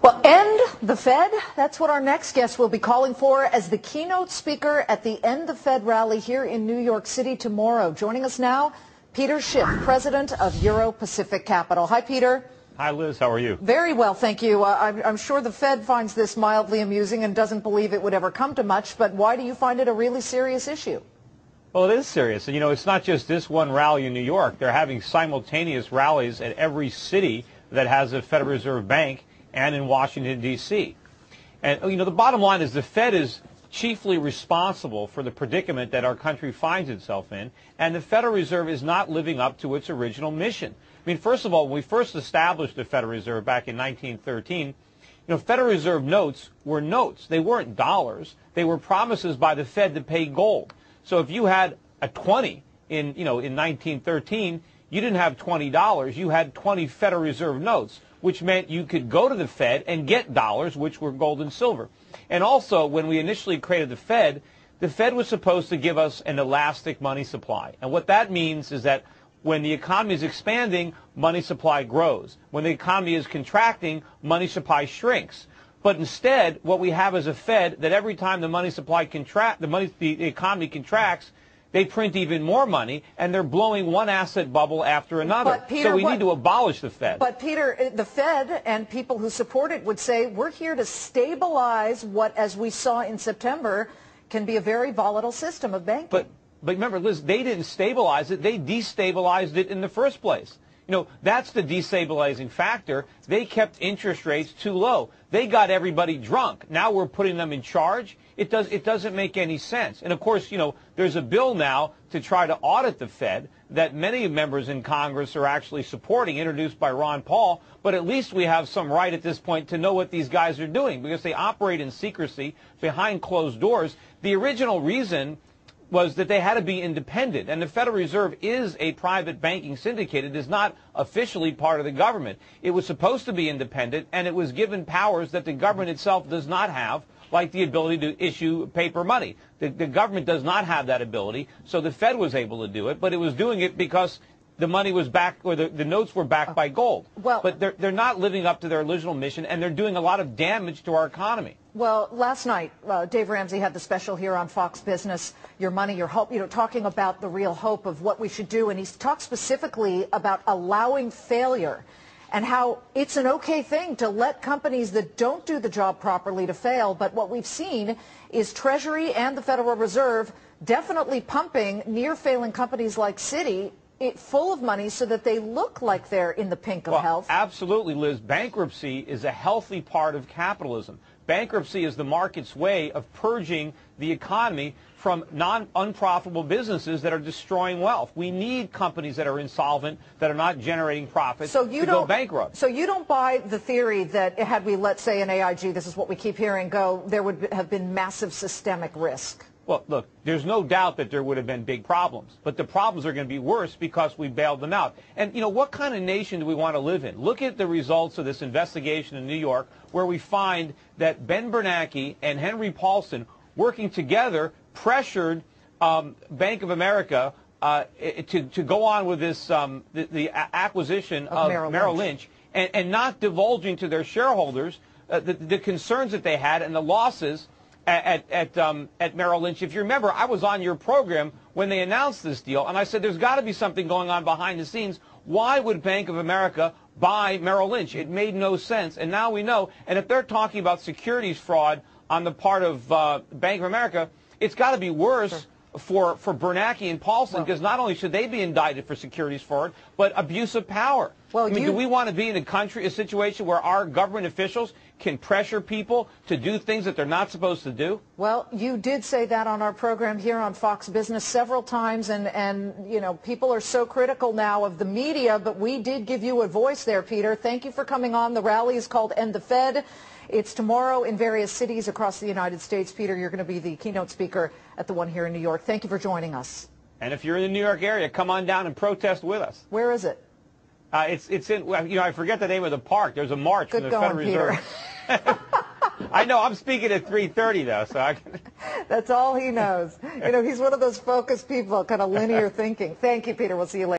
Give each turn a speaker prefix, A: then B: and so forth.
A: Well, end the Fed? That's what our next guest will be calling for as the keynote speaker at the End the Fed rally here in New York City tomorrow. Joining us now, Peter Schiff, president of Euro-Pacific Capital. Hi, Peter.
B: Hi, Liz. How are you?
A: Very well, thank you. I'm sure the Fed finds this mildly amusing and doesn't believe it would ever come to much, but why do you find it a really serious issue?
B: Well, it is serious. And, you know, it's not just this one rally in New York. They're having simultaneous rallies at every city that has a Federal Reserve Bank and in Washington, D.C. And, you know, the bottom line is the Fed is chiefly responsible for the predicament that our country finds itself in, and the Federal Reserve is not living up to its original mission. I mean, first of all, when we first established the Federal Reserve back in 1913, you know, Federal Reserve notes were notes. They weren't dollars. They were promises by the Fed to pay gold. So if you had a 20 in 1913, you didn't have $20. You had 20 Federal Reserve notes, which meant you could go to the Fed and get dollars, which were gold and silver. And also, when we initially created the Fed was supposed to give us an elastic money supply. And what that means is that when the economy is expanding, money supply grows. When the economy is contracting, money supply shrinks. But instead, what we have is a Fed that every time the money supply the economy contracts, they print even more money, and they're blowing one asset bubble after another.
A: But Peter,
B: so we need to abolish the Fed.
A: But, Peter, the Fed and people who support it would say we're here to stabilize what, as we saw in September, can be a very volatile system of banking.
B: But remember, Liz, they didn't stabilize it. They destabilized it in the first place. You know, that's the destabilizing factor. They kept interest rates too low. They got everybody drunk. Now we're putting them in charge. It doesn't make any sense. And, of course, you know, there's a bill now to try to audit the Fed that many members in Congress are actually supporting, introduced by Ron Paul. But at least we have some right at this point to know what these guys are doing because they operate in secrecy behind closed doors. The original reason was that they had to be independent, and the Federal Reserve is a private banking syndicate. It is not officially part of the government. It was supposed to be independent, and it was given powers that the government itself does not have, like the ability to issue paper money. The government does not have that ability, so the Fed was able to do it, but it was doing it because the money was backed, or the notes were backed by gold.
A: Well,
B: but they're not living up to their original mission, and they're doing a lot of damage to our economy.
A: Well, last night, Dave Ramsey had the special here on Fox Business, Your Money, Your Hope, you know, talking about the real hope of what we should do. And he's talked specifically about allowing failure and how it's an okay thing to let companies that don't do the job properly to fail. But what we've seen is Treasury and the Federal Reserve definitely pumping near-failing companies like Citi full of money so that they look like they're in the pink of health.
B: Absolutely, Liz. Bankruptcy is a healthy part of capitalism. Bankruptcy is the market's way of purging the economy from unprofitable businesses that are destroying wealth. We need companies that are insolvent, that are not generating profits, to go bankrupt.
A: So you don't buy the theory that had we, let's say, an AIG, this is what we keep hearing, there would have been massive systemic risk?
B: Well, look, there's no doubt that there would have been big problems, but the problems are going to be worse because we bailed them out. And, you know, what kind of nation do we want to live in? Look at the results of this investigation in New York where we find that Ben Bernanke and Henry Paulson, working together, pressured Bank of America to go on with this the acquisition of Merrill Lynch and not divulging to their shareholders the concerns that they had and the losses at Merrill Lynch. If you remember, I was on your program when they announced this deal, and I said there's got to be something going on behind the scenes. Why would Bank of America buy Merrill Lynch? It made no sense, and now we know. And if they're talking about securities fraud on the part of Bank of America, it's got to be worse for Bernanke and Paulson, because not only should they be indicted for securities fraud, but abuse of power.
A: Well,
B: I mean, do we want to be in a situation where our government officials can pressure people to do things that they're not supposed to do?
A: Well, you did say that on our program here on Fox Business several times, and you know, people are so critical now of the media, but we did give you a voice there, Peter. Thank you for coming on. The rally is called End the Fed. It's tomorrow in various cities across the United States. Peter, you're going to be the keynote speaker at the one here in New York. Thank you for joining us.
B: And if you're in the New York area, come on down and protest with us.
A: Where is it?
B: It's in, you know, I forget the name of the park. There's a march from the Federal Reserve. I know. I'm speaking at 3:30 though, so I can...
A: That's all he knows. You know, he's one of those focused people, kind of linear thinking. Thank you, Peter. We'll see you later.